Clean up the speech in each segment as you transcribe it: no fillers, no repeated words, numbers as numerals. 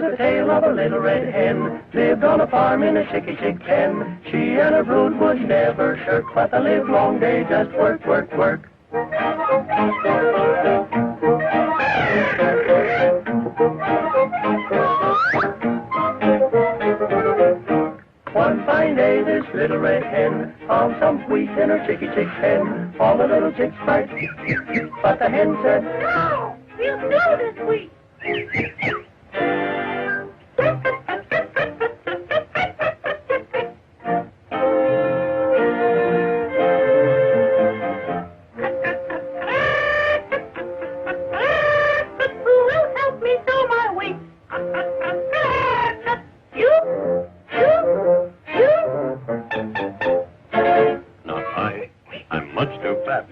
is the tale of a little red hen. Lived on a farm in a chicky chick pen. She and her brood would never shirk, but the live long day just work, work, work. One fine day this little red hen found some wheat in her chicky chick pen. All the little chicks cried, but the hen said, "No, you know this wheat."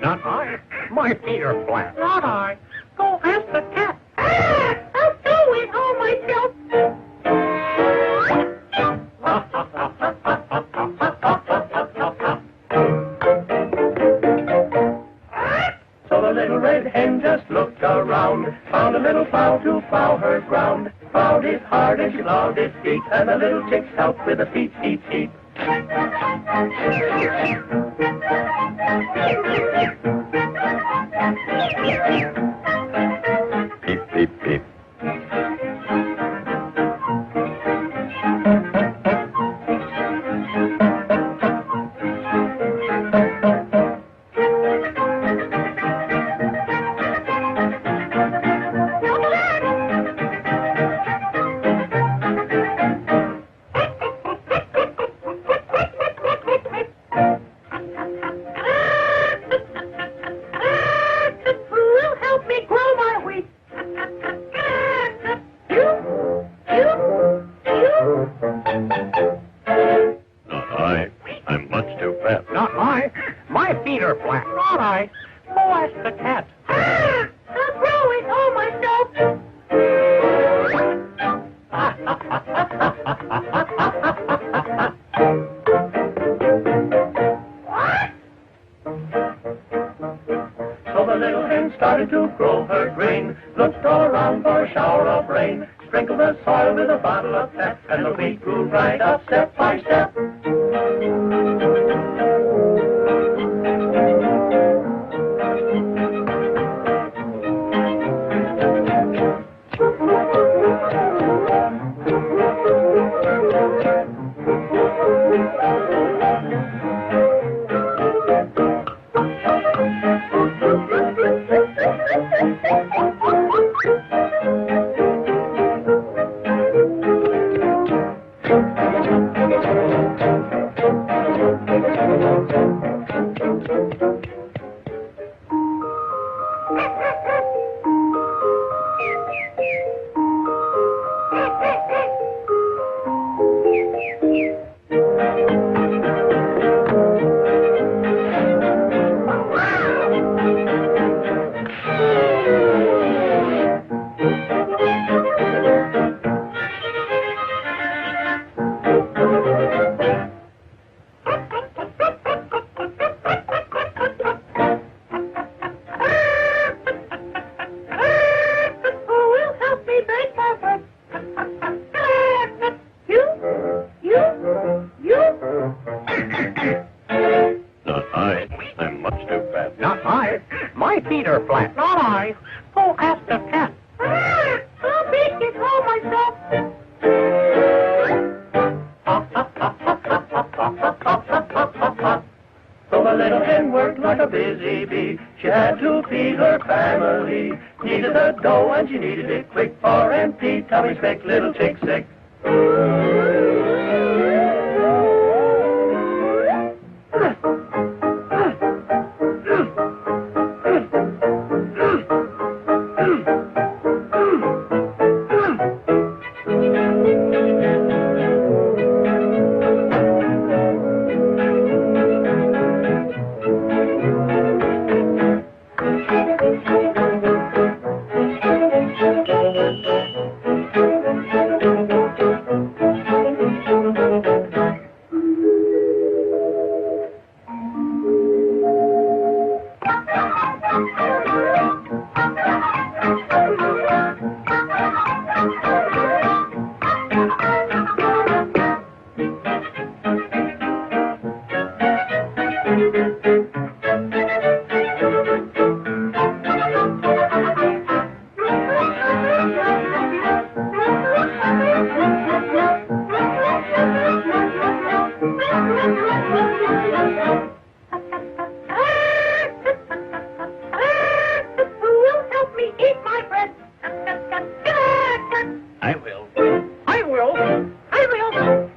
Not I. My feet are flat. Not I. Go ask the cat. I'll do it all myself. So the little red hen just looked around, found a little plow to plow her ground. Plowed it hard and she plowed it deep, and the little chicks helped with the feet, feet, feet. Peep, peep, peep. Not I. My feet are flat. Not I. Go ask the cat. I'll throw it all myself. So the little hen started to grow her grain, looked all around for a shower of rain, sprinkled the soil with a bottle of pep, and the wheat grew right up step by step. Not I. I'm much too fat. Not I. My feet are flat. Not I. Go ask the cat. I'll make it all myself. So the little hen worked like a busy bee. She had to feed her family. Needed the dough and she needed it quick, for empty tummy speck, little chick sick. will. I will.